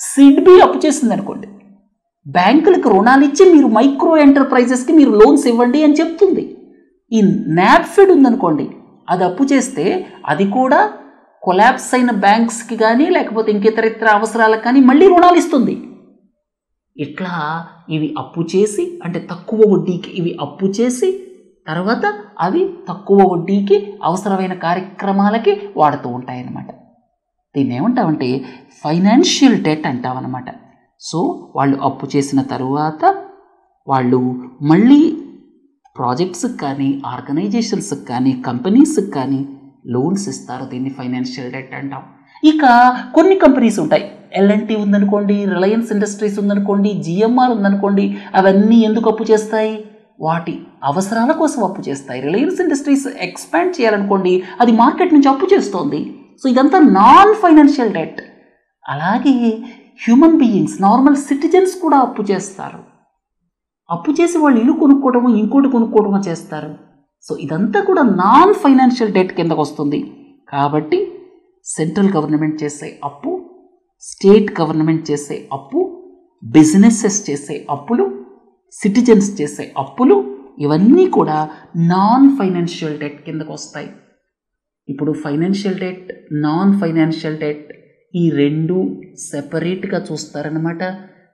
సిడ్బీ అప్పు చేసింది అనుకోండి, బ్యాంకులకు రుణాలు ఇచ్చి మీరు మైక్రో ఎంటర్ప్రైజెస్కి మీరు లోన్స్ ఇవ్వండి అని చెప్తుంది. ఈ నాప్ఫెడ్ ఉందనుకోండి, అది అప్పు చేస్తే అది కూడా కొలాప్స్ అయిన బ్యాంక్స్కి కానీ లేకపోతే ఇంకేతరితర అవసరాలకు కానీ మళ్ళీ రుణాలు ఇస్తుంది. ఇట్లా ఇవి అప్పు చేసి, అంటే తక్కువ వడ్డీకి ఇవి అప్పు చేసి తర్వాత అవి తక్కువ వడ్డీకి అవసరమైన కార్యక్రమాలకి వాడుతూ ఉంటాయన్నమాట. దీన్ని ఏమంటామంటే ఫైనాన్షియల్ డెట్ అంటామన్నమాట. సో వాళ్ళు అప్పు చేసిన తరువాత వాళ్ళు మళ్ళీ ప్రాజెక్ట్స్కి కానీ ఆర్గనైజేషన్స్కి కానీ కంపెనీస్కి కానీ లోన్స్ ఇస్తారు. దీన్ని ఫైనాన్షియల్ డెట్ అంటాం. ఇక కొన్ని కంపెనీస్ ఉంటాయి, ఎల్ఎన్టీ ఉందనుకోండి, రిలయన్స్ ఇండస్ట్రీస్ ఉందనుకోండి, జిఎంఆర్ ఉందనుకోండి, అవన్నీ ఎందుకు అప్పు చేస్తాయి? వాటి అవసరాల కోసం అప్పు చేస్తాయి. రిలయన్స్ ఇండస్ట్రీస్ ఎక్స్పాండ్ చేయాలనుకోండి, అది మార్కెట్ నుంచి అప్పు చేస్తోంది. సో ఇదంతా నాన్ ఫైనాన్షియల్ డెట్. అలాగే హ్యూమన్ బీయింగ్స్, నార్మల్ సిటిజన్స్ కూడా అప్పు చేస్తారు. అప్పు చేసి వాళ్ళు ఇల్లు కొనుక్కోవడము ఇంకోటి కొనుక్కోవడమో చేస్తారు. సో ఇదంతా కూడా నాన్ ఫైనాన్షియల్ డెట్ కిందకు వస్తుంది. కాబట్టి సెంట్రల్ గవర్నమెంట్ చేసే అప్పు, స్టేట్ గవర్నమెంట్ చేసే అప్పు, బిజినెసెస్ చేసే అప్పులు, సిటిజన్స్ చేసే అప్పులు, ఇవన్నీ కూడా నాన్ ఫైనాన్షియల్ డెట్ కిందకు వస్తాయి. ఇప్పుడు financial debt, non financial debt ఈ 2 సెపరేట్గా చూస్తారనమాట.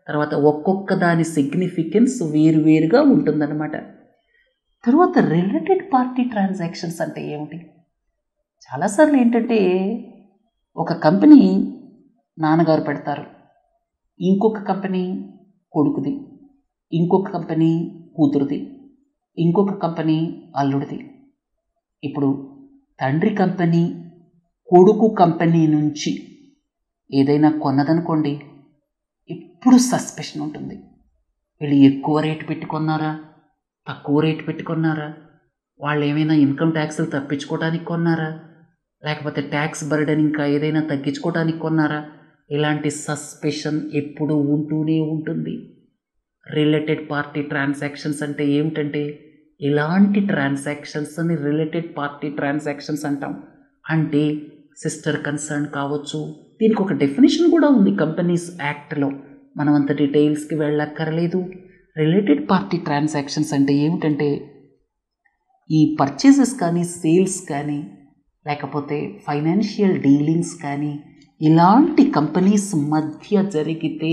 తర్వాత ఒక్కొక్క దాని సిగ్నిఫికెన్స్ వేరుగా ఉంటుందన్నమాట. తర్వాత రిలేటెడ్ పార్టీ ట్రాన్సాక్షన్స్ అంటే ఏమిటి? చాలాసార్లు ఏంటంటే ఒక కంపెనీ నాన్నగారు పెడతారు, ఇంకొక కంపెనీ కొడుకుది, ఇంకొక కంపెనీ కూతురుది, ఇంకొక కంపెనీ అల్లుడిది. ఇప్పుడు తండ్రి కంపెనీ కొడుకు కంపెనీ నుంచి ఏదైనా కొన్నదనుకోండి, ఇప్పుడు సస్పెషన్ ఉంటుంది. వీళ్ళు ఎక్కువ రేటు పెట్టి కొన్నారా, తక్కువ రేటు పెట్టి కొన్నారా, వాళ్ళు ఏమైనా ఇన్కమ్ ట్యాక్స్లు తప్పించుకోవడానికి కొన్నారా, లేకపోతే ట్యాక్స్ బర్డెన్ ఇంకా ఏదైనా తగ్గించుకోవడానికి కొన్నారా? ఇలాంటి సస్పెషన్ ఎప్పుడూ ఉంటూనే ఉంటుంది. రిలేటెడ్ పార్టీ ట్రాన్సాక్షన్స్ అంటే ఏమిటంటే ఇలాంటి ట్రాన్సాక్షన్స్ని రిలేటెడ్ పార్టీ ట్రాన్సాక్షన్స్ అంటాం. అంటే సిస్టర్ కన్సర్న్ కావచ్చు. దీనికి ఒక డెఫినేషన్ కూడా ఉంది కంపెనీస్ యాక్ట్లో, మనం అంత డీటెయిల్స్కి వెళ్ళక్కర్లేదు. రిలేటెడ్ పార్టీ ట్రాన్సాక్షన్స్ అంటే ఏమిటంటే ఈ పర్చేసెస్ కానీ సేల్స్ కానీ లేకపోతే ఫైనాన్షియల్ డీలింగ్స్ కానీ ఇలాంటి కంపెనీస్ మధ్య జరిగితే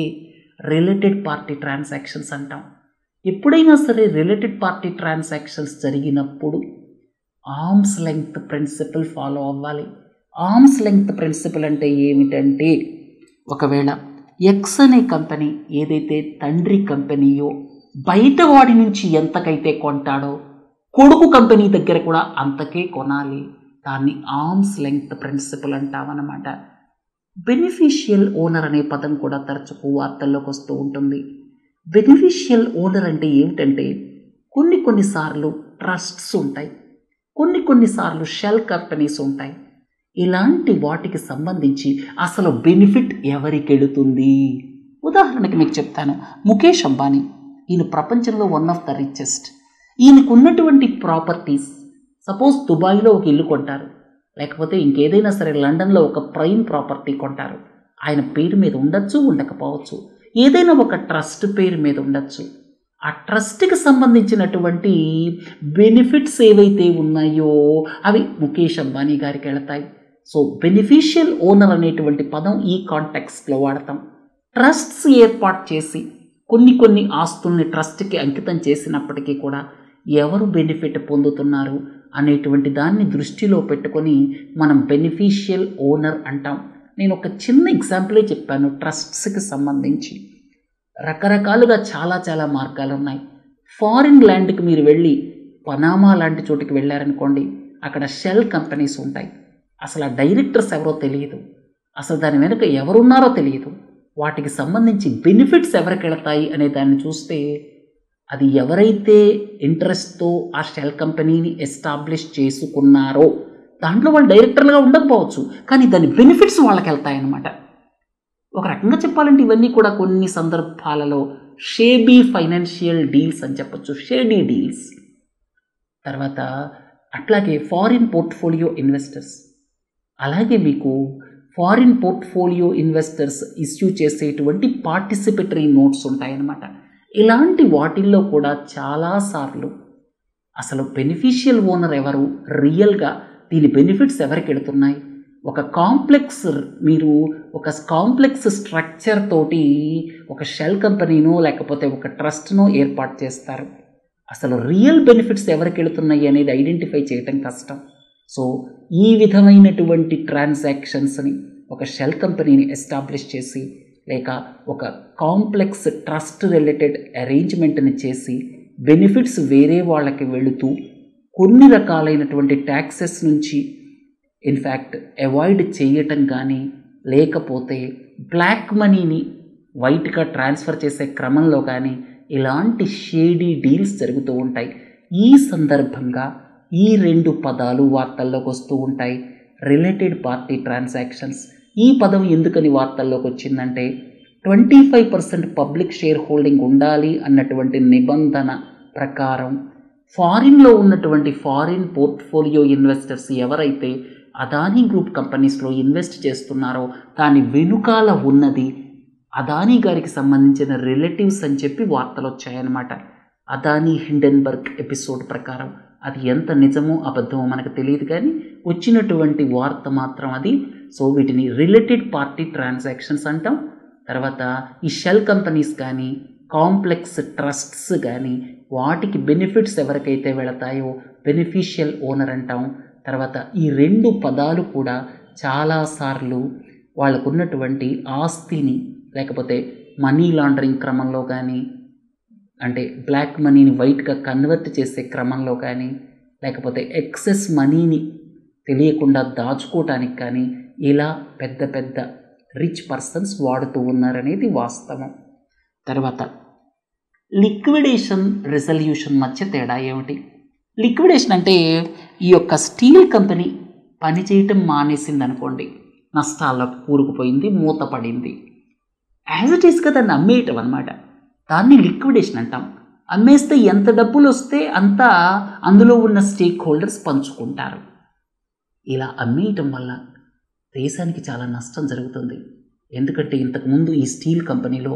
రిలేటెడ్ పార్టీ ట్రాన్సాక్షన్స్ అంటాం. ఎప్పుడైనా సరే రిలేటెడ్ పార్టీ ట్రాన్సాక్షన్స్ జరిగినప్పుడు ఆర్మ్స్ లెంగ్త్ ప్రిన్సిపల్ ఫాలో అవ్వాలి. ఆర్మ్స్ లెంగ్త్ ప్రిన్సిపల్ అంటే ఏమిటంటే, ఒకవేళ ఎక్స్ అనే కంపెనీ ఏదైతే తండ్రి కంపెనీయో బయట వాడి నుంచి ఎంతకైతే కొంటాడో కొడుకు కంపెనీ దగ్గర కూడా అంతకే కొనాలి. దాన్ని ఆర్మ్స్ లెంగ్త్ ప్రిన్సిపల్ అంటామన్నమాట. బెనిఫిషియల్ ఓనర్ అనే పదం కూడా తరచుకు వార్తల్లోకి వస్తూ ఉంటుంది. బెనిఫిషియల్ ఓనర్ అంటే ఏమిటంటే, కొన్నిసార్లు ట్రస్ట్స్ ఉంటాయి, కొన్నిసార్లు షెల్ కంపెనీస్ ఉంటాయి. ఇలాంటి వాటికి సంబంధించి అసలు బెనిఫిట్ ఎవరికి వెళుతుంది? ఉదాహరణకి మీకు చెప్తాను. ముఖేష్ అంబానీ, ఈయన ప్రపంచంలో వన్ ఆఫ్ ద రిచెస్ట్. ఈయనకు ఉన్నటువంటి ప్రాపర్టీస్, సపోజ్ దుబాయ్లో ఒక ఇల్లు కొంటారు, లేకపోతే ఇంకేదైనా సరే లండన్లో ఒక ప్రైమ్ ప్రాపర్టీ కొంటారు. ఆయన పేరు మీద ఉండొచ్చు, ఉండకపోవచ్చు. ఏదైనా ఒక ట్రస్ట్ పేరు మీద ఉండొచ్చు. ఆ ట్రస్ట్కి సంబంధించినటువంటి బెనిఫిట్స్ ఏవైతే ఉన్నాయో అవి ముఖేష్ అంబానీ గారికి వెళతాయి. సో బెనిఫిషియల్ ఓనర్ అనేటువంటి పదం ఈ కాంటెక్స్ట్లో వాడతాం. ట్రస్ట్స్ ఏర్పాటు చేసి కొన్ని ఆస్తుల్ని ట్రస్ట్కి అంకితం చేసినప్పటికీ కూడా ఎవరు బెనిఫిట్ పొందుతున్నారు అనేటువంటి దాన్ని దృష్టిలో పెట్టుకొని మనం బెనిఫిషియల్ ఓనర్ అంటాం. నేను ఒక చిన్న ఎగ్జాంపులే చెప్పాను. ట్రస్ట్స్కి సంబంధించి రకరకాలుగా చాలా మార్గాలు ఉన్నాయి. ఫారిన్ ల్యాండ్కి మీరు వెళ్ళి పనామా లాంటి చోటుకి వెళ్ళారనుకోండి, అక్కడ షెల్ కంపెనీస్ ఉంటాయి. అసలు ఆ డైరెక్టర్స్ ఎవరో తెలియదు, అసలు దాని వెనుక ఎవరున్నారో తెలియదు. వాటికి సంబంధించి బెనిఫిట్స్ ఎవరికి వెళతాయి అనే దాన్ని చూస్తే అది ఎవరైతే ఇంట్రెస్ట్తో ఆ షెల్ కంపెనీని ఎస్టాబ్లిష్ చేసుకున్నారో దాంట్లో వాళ్ళు డైరెక్టర్లుగా ఉండకపోవచ్చు, కానీ దాని బెనిఫిట్స్ వాళ్ళకి వెళ్తాయన్నమాట. ఒక రకంగా చెప్పాలంటే ఇవన్నీ కూడా కొన్ని సందర్భాలలో షేబీ ఫైనాన్షియల్ డీల్స్ అని చెప్పచ్చు, షేడీ డీల్స్. తర్వాత అట్లాగే ఫారిన్ పోర్ట్ఫోలియో ఇన్వెస్టర్స్, అలాగే మీకు ఫారిన్ పోర్ట్ఫోలియో ఇన్వెస్టర్స్ ఇష్యూ చేసేటువంటి పార్టిసిపేటరీ నోట్స్ ఉంటాయన్నమాట. ఇలాంటి వాటిల్లో కూడా చాలాసార్లు అసలు బెనిఫిషియల్ ఓనర్ ఎవరు, రియల్గా దీని బెనిఫిట్స్ ఎవరికి వెళుతున్నాయి, ఒక కాంప్లెక్స్ స్ట్రక్చర్ తోటి ఒక షెల్ కంపెనీనో లేకపోతే ఒక ట్రస్ట్నో ఏర్పాటు చేస్తారు. అసలు రియల్ బెనిఫిట్స్ ఎవరికి వెళుతున్నాయి అనేది ఐడెంటిఫై చేయటం కష్టం. సో ఈ విధమైనటువంటి ట్రాన్సాక్షన్స్ని ఒక షెల్ కంపెనీని ఎస్టాబ్లిష్ చేసి లేక ఒక కాంప్లెక్స్ ట్రస్ట్ రిలేటెడ్ అరేంజ్మెంట్ని చేసి బెనిఫిట్స్ వేరే వాళ్ళకి వెళుతూ కొన్ని రకాలైనటువంటి ట్యాక్సెస్ నుంచి ఇన్ఫ్యాక్ట్ అవాయిడ్ చేయటం కానీ, లేకపోతే బ్లాక్ మనీని వైట్గా ట్రాన్స్ఫర్ చేసే క్రమంలో కానీ ఇలాంటి షేడీ డీల్స్ జరుగుతూ ఉంటాయి. ఈ సందర్భంగా ఈ రెండు పదాలు వార్తల్లోకి వస్తూ ఉంటాయి, రిలేటెడ్ పార్టీ ట్రాన్సాక్షన్స్. ఈ పదం ఎందుకని వార్తల్లోకి వచ్చిందంటే 25% పబ్లిక్ షేర్ హోల్డింగ్ ఉండాలి అన్నటువంటి నిబంధన ప్రకారం ఫారిన్లో ఉన్నటువంటి ఫారిన్ పోర్ట్ఫోలియో ఇన్వెస్టర్స్ ఎవరైతే అదానీ గ్రూప్ కంపెనీస్లో ఇన్వెస్ట్ చేస్తున్నారో దాని వెనుకాల ఉన్నది అదానీ గారికి సంబంధించిన రిలేటివ్స్ అని చెప్పి వార్తలు వచ్చాయన్నమాట. అదానీ హిండెన్బర్గ్ ఎపిసోడ్ ప్రకారం అది ఎంత నిజమో అబద్ధమో మనకు తెలియదు, కానీ వచ్చినటువంటి వార్త మాత్రం అది. సో వీటిని రిలేటెడ్ పార్టీ ట్రాన్సాక్షన్స్ అంటాం. తర్వాత ఈ షెల్ కంపెనీస్ కానీ కాంప్లెక్స్ ట్రస్ట్స్ కానీ వాటికి బెనిఫిట్స్ ఎవరికైతే వెళతాయో బెనిఫిషియల్ ఓనర్ అంటాం. తర్వాత ఈ రెండు పదాలు కూడా చాలాసార్లు వాళ్ళకున్నటువంటి ఆస్తిని లేకపోతే మనీ లాండరింగ్ క్రమంలో కానీ, అంటే బ్లాక్ మనీని వైట్గా కన్వర్ట్ చేసే క్రమంలో కానీ, లేకపోతే ఎక్సెస్ మనీని తెలియకుండా దాచుకోవటానికి కానీ ఇలా పెద్ద రిచ్ పర్సన్స్ వాడుతూ ఉన్నారనేది వాస్తవం. తర్వాత లిక్విడేషన్ రెజల్యూషన్ మధ్య తేడా ఏమిటి? లిక్విడేషన్ అంటే ఈ యొక్క స్టీల్ కంపెనీ పనిచేయటం మానేసింది అనుకోండి, నష్టాల్లోకి కూరుకుపోయింది, మూతపడింది. యాజ్ ఇట్ ఈస్గా దాన్ని అమ్మేయటం అనమాట. దాన్ని లిక్విడేషన్ అంటాం. అమ్మేస్తే ఎంత డబ్బులు వస్తే అంత అందులో ఉన్న స్టేక్ హోల్డర్స్ పంచుకుంటారు. ఇలా అమ్మేయటం వల్ల దేశానికి చాలా నష్టం జరుగుతుంది. ఎందుకంటే ఇంతకుముందు ఈ స్టీల్ కంపెనీలో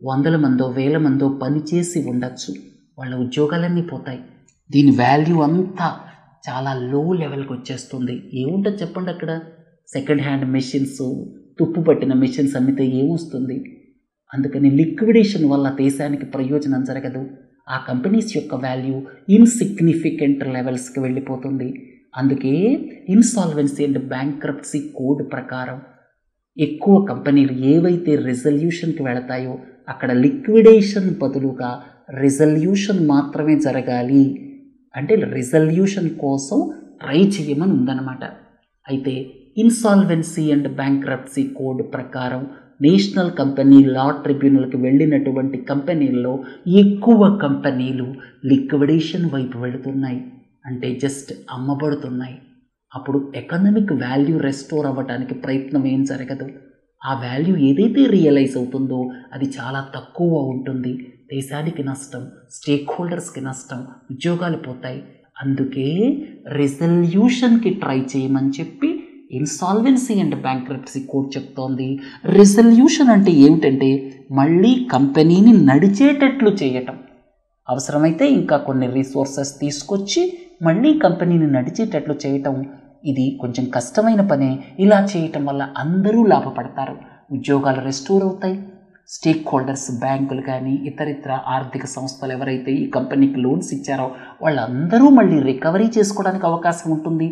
100 మందో 1000 మందో పనిచేసి ఉండొచ్చు, వాళ్ళ ఉద్యోగాలన్నీ పోతాయి. దీని వాల్యూ అంతా చాలా లో లెవెల్కి వచ్చేస్తుంది. ఏముంటుంది చెప్పండి అక్కడ? సెకండ్ హ్యాండ్ మెషిన్స్, తుప్పు పట్టిన మెషిన్స్ అమ్మితే ఏమొస్తుంది? అందుకని లిక్విడేషన్ వల్ల దేశానికి ప్రయోజనం జరగదు. ఆ కంపెనీస్ యొక్క వాల్యూ ఇన్సిగ్నిఫికెంట్ లెవెల్స్కి వెళ్ళిపోతుంది. అందుకే ఇన్సాల్వెన్సీ అండ్ బ్యాంక్రప్ట్సీ కోడ్ ప్రకారం ఎక్కువ కంపెనీలు ఏవైతే రిజల్యూషన్కి వెళతాయో అక్కడ లిక్విడేషన్ బదులుగా రిజల్యూషన్ మాత్రమే జరగాలి. అంటే రిజల్యూషన్ కోసం ట్రై చేయమని ఉందన్నమాట. అయితే ఇన్సాల్వెన్సీ అండ్ బ్యాంక్రప్ట్సీ కోడ్ ప్రకారం నేషనల్ కంపెనీ లా ట్రిబ్యునల్కి వెళ్ళినటువంటి కంపెనీల్లో ఎక్కువ కంపెనీలు లిక్విడేషన్ వైపు వెళుతున్నాయి. అంటే జస్ట్ అమ్మబడుతున్నాయి. అప్పుడు ఎకనామిక్ వాల్యూ రెస్టోర్ అవ్వడానికి ప్రయత్నం ఏం జరగదు. ఆ వాల్యూ ఏదైతే రియలైజ్ అవుతుందో అది చాలా తక్కువ ఉంటుంది. దేశానికి నష్టం, స్టేక్ హోల్డర్స్కి నష్టం, ఉద్యోగాలు పోతాయి. అందుకే రిజల్యూషన్కి ట్రై చేయమని చెప్పి ఇన్సాల్వెన్సీ అండ్ బ్యాంక్రప్ట్సీ కోడ్ చెప్తోంది. రిజల్యూషన్ అంటే ఏమిటంటే మళ్ళీ కంపెనీని నడిచేటట్లు చేయటం. అవసరమైతే ఇంకా కొన్ని రిసోర్సెస్ తీసుకొచ్చి మళ్ళీ కంపెనీని నడిచేటట్లు చేయటం. ఇది కొంచెం కష్టమైన పనే. ఇలా చేయటం వల్ల అందరూ లాభపడతారు. ఉద్యోగాలు రెస్టోర్ అవుతాయి. స్టేక్ హోల్డర్స్, బ్యాంకులు కానీ ఇతరితర ఆర్థిక సంస్థలు ఎవరైతే ఈ కంపెనీకి లోన్స్ ఇచ్చారో వాళ్ళందరూ మళ్ళీ రికవరీ చేసుకోవడానికి అవకాశం ఉంటుంది.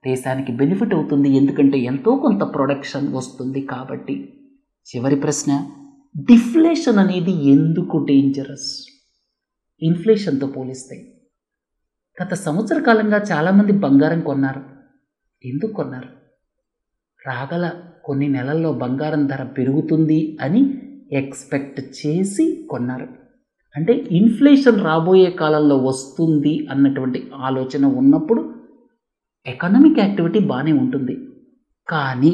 దేశానికి బెనిఫిట్ అవుతుంది. ఎందుకంటే ఎంతో కొంత ప్రొడక్షన్ వస్తుంది కాబట్టి. చివరి ప్రశ్న, డిఫ్లేషన్ అనేది ఎందుకు డేంజరస్ ఇన్ఫ్లేషన్తో పోలిస్తే? గత సంవత్సర కాలంగా చాలామంది బంగారం కొన్నారు. ఎందుకు కొన్నారు? రాగల కొన్ని నెలల్లో బంగారం ధర పెరుగుతుంది అని ఎక్స్పెక్ట్ చేసి కొన్నారు. అంటే ఇన్ఫ్లేషన్ రాబోయే కాలంలో వస్తుంది అన్నటువంటి ఆలోచన ఉన్నప్పుడు ఎకనామిక్ యాక్టివిటీ బాగానే ఉంటుంది. కానీ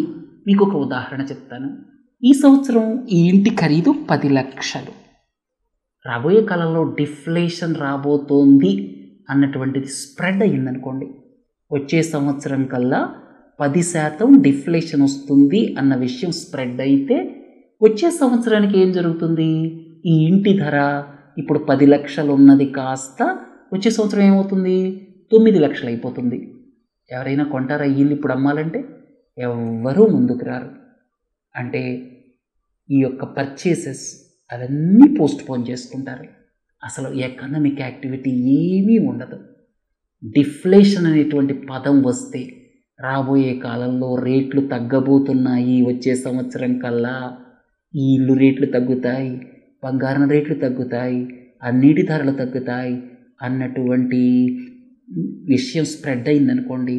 మీకు ఒక ఉదాహరణ చెప్తాను. ఈ సంవత్సరం ఈ ఇంటి ఖరీదు 10 లక్షలు. రాబోయే కాలంలో డిఫ్లేషన్ రాబోతోంది అన్నటువంటిది స్ప్రెడ్ అయ్యిందనుకోండి. వచ్చే సంవత్సరం కల్లా 10% డిఫ్లేషన్ వస్తుంది అన్న విషయం స్ప్రెడ్ అయితే వచ్చే సంవత్సరానికి ఏం జరుగుతుంది? ఈ ఇంటి ధర ఇప్పుడు 10 లక్షలు ఉన్నది కాస్త వచ్చే సంవత్సరం ఏమవుతుంది? 9 లక్షలు అయిపోతుంది. ఎవరైనా కొంటారా ఈ ఇల్లు ఇప్పుడు అమ్మాలంటే? ఎవ్వరూ ముందుకు రారు. అంటే ఈ యొక్క పర్చేసెస్ అవన్నీ పోస్ట్ పోన్ చేసుకుంటారు. అసలు ఎకనామిక్ యాక్టివిటీ ఏమీ ఉండదు. డిఫ్లేషన్ అనేటువంటి పదం వస్తే రాబోయే కాలంలో రేట్లు తగ్గబోతున్నాయి. వచ్చే సంవత్సరం కల్లా ఈ ఇల్లు రేట్లు తగ్గుతాయి, బంగారం రేట్లు తగ్గుతాయి, అన్నిటి ధరలు తగ్గుతాయి అన్నటువంటి విషయం స్ప్రెడ్ అయిందనుకోండి,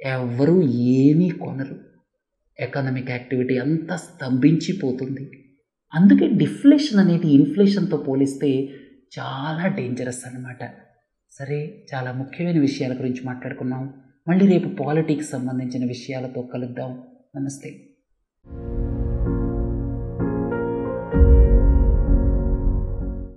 ఎవ్వరూ ఏమీ కొనరు. ఎకనామిక్ యాక్టివిటీ అంతా స్తంభించిపోతుంది. అందుకే డిఫ్లేషన్ అనేది ఇన్ఫ్లేషన్తో పోలిస్తే చాలా డేంజరస్ అన్నమాట. సరే, చాలా ముఖ్యమైన విషయాల గురించి మాట్లాడుకున్నాం. మళ్ళీ రేపు పాలిటిక్స్ సంబంధించిన విషయాలతో కలుద్దాం. నమస్తే.